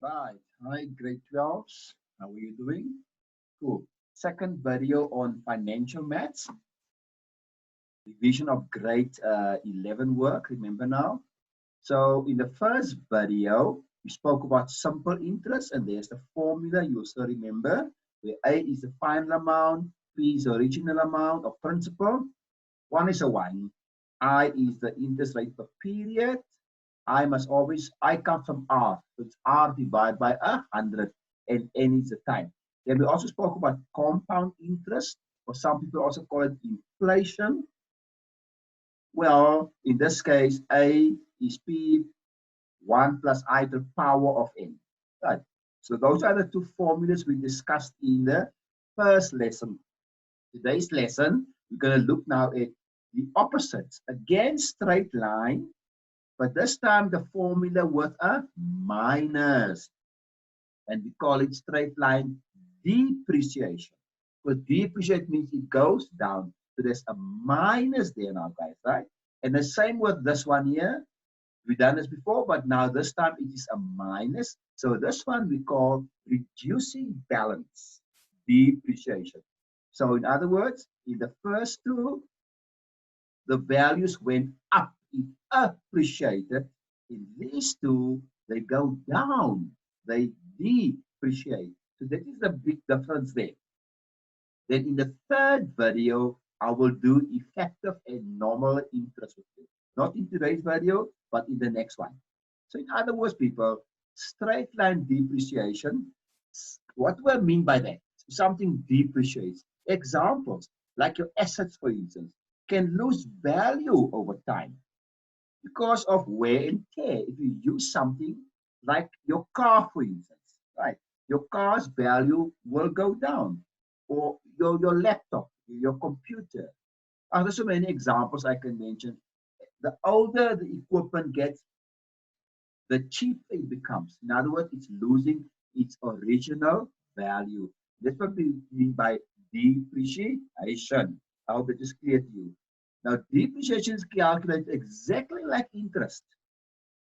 Right. Hi, grade 12s. How are you doing? Cool. Second video on financial maths, revision of grade 11 work. Remember now? So in the first video, we spoke about simple interest, and there's the formula you also remember, where A is the final amount, P is the original amount of principal, 1 is a 1, I is the interest rate per period, I come from R, so it's R divided by 100, and N is the time. Then we also spoke about compound interest, or some people also call it inflation. Well, in this case, A is P 1 plus I to the power of N. Right. So those are the two formulas we discussed in the first lesson. Today's lesson, we're going to look now at the opposites. Again, straight line, but this time the formula with a minus. And we call it straight line depreciation. Because depreciate means it goes down. So there's a minus there now, guys, right? And the same with this one here. We've done this before, but now this time it is a minus. So this one we call reducing balance depreciation. So in other words, in the first two, the values went up, it appreciated. In these two, they go down, they depreciate. So that is the big difference there. Then in the third video, I will do effective and normal interest with you. Not in today's video, but in the next one. So in other words, people, straight line depreciation, what do I mean by that? Something depreciates. Examples, like your assets, for instance, can lose value over time because of wear and tear. If you use something like your car, for instance, right? Your car's value will go down, or your laptop, your computer. There's so many examples I can mention. The older the equipment gets, the cheaper it becomes. In other words, it's losing its original value. That's what we mean by depreciation. I hope it is clear to you. Now, depreciation is calculated exactly like interest.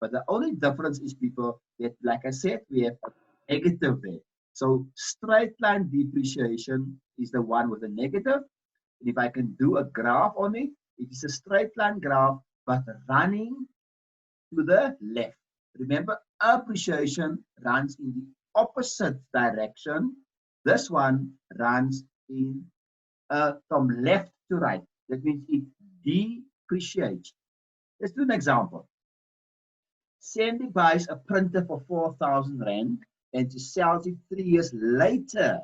But the only difference is, people, that, like I said, we have a negative there. So straight line depreciation is the one with a negative. And if I can do a graph on it, it is a straight line graph, but running to the left. Remember, appreciation runs in the opposite direction. This one runs in from left to right. That means it depreciates. Let's do an example. Sandy buys a printer for 4,000 Rand and she sells it 3 years later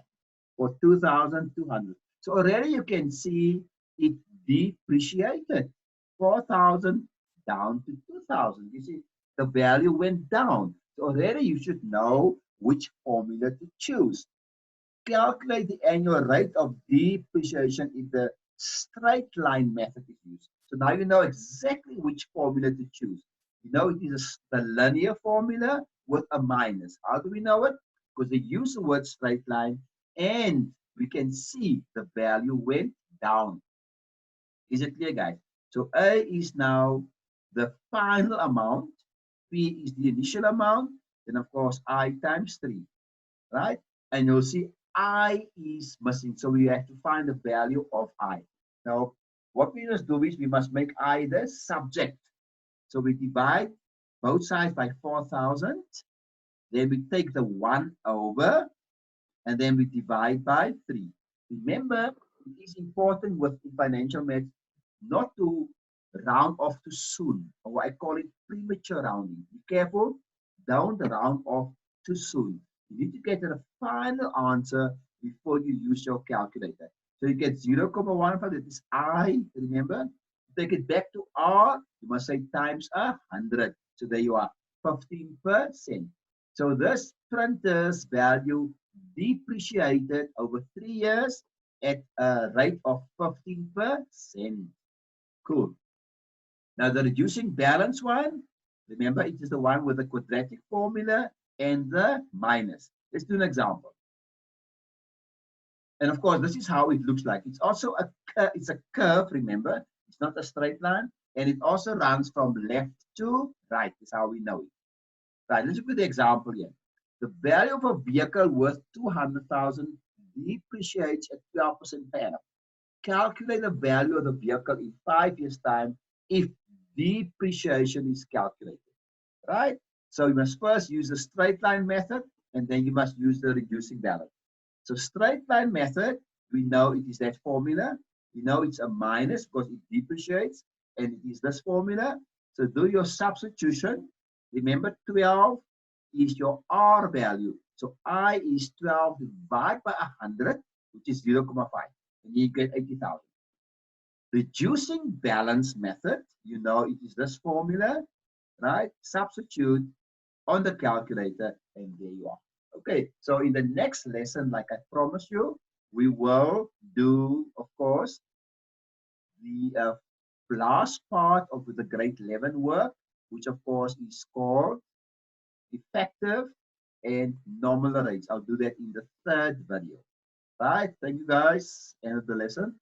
for 2,200. So already you can see it depreciated. 4,000 down to 2,000. You see, the value went down. So already you should know which formula to choose. Calculate the annual rate of depreciation if the straight line method is used. So now you know exactly which formula to choose. You know it is the linear formula with a minus. How do we know it? Because they use the word straight line and we can see the value went down. Is it clear, guys? So A is now the final amount, P is the initial amount, then of course I times 3, right? And you'll see I is missing, so we have to find the value of I. Now, what we must do is we must make I the subject. So we divide both sides by 4,000, then we take the 1 over, and then we divide by 3. Remember, it is important with financial maths not to round off too soon, or I call it premature rounding. Be careful, don't round off too soon. You need to get to the final answer before you use your calculator. So you get 0.15, that is I, remember? Take it back to R, you must say times 100. So there you are, 15%. So this printer's value depreciated over 3 years at a rate of 15%. Cool. Now the reducing balance one, remember it is the one with the quadratic formula and the minus. Let's do an example. And of course, this is how it looks like. It's also it's a curve, remember? It's not a straight line. And it also runs from left to right, is how we know it. Right, let's look at the example here. The value of a vehicle worth 200,000 depreciates at 12% per annum. Calculate the value of the vehicle in 5 years' time if depreciation is calculated, right? So you must first use the straight line method, and then you must use the reducing balance. So straight line method, we know it is that formula. We know it's a minus because it depreciates, and it is this formula. So do your substitution. Remember, 12 is your R value. So I is 12 divided by 100, which is 0.5. And you get 80,000. Reducing balance method, you know it is this formula, right? Substitute on the calculator, and there you are. Okay, so in the next lesson, like I promised you, we will do, of course, the last part of the grade 11 work, which of course is called effective and nominal rates. I'll do that in the third video. Right, thank you guys. End of the lesson.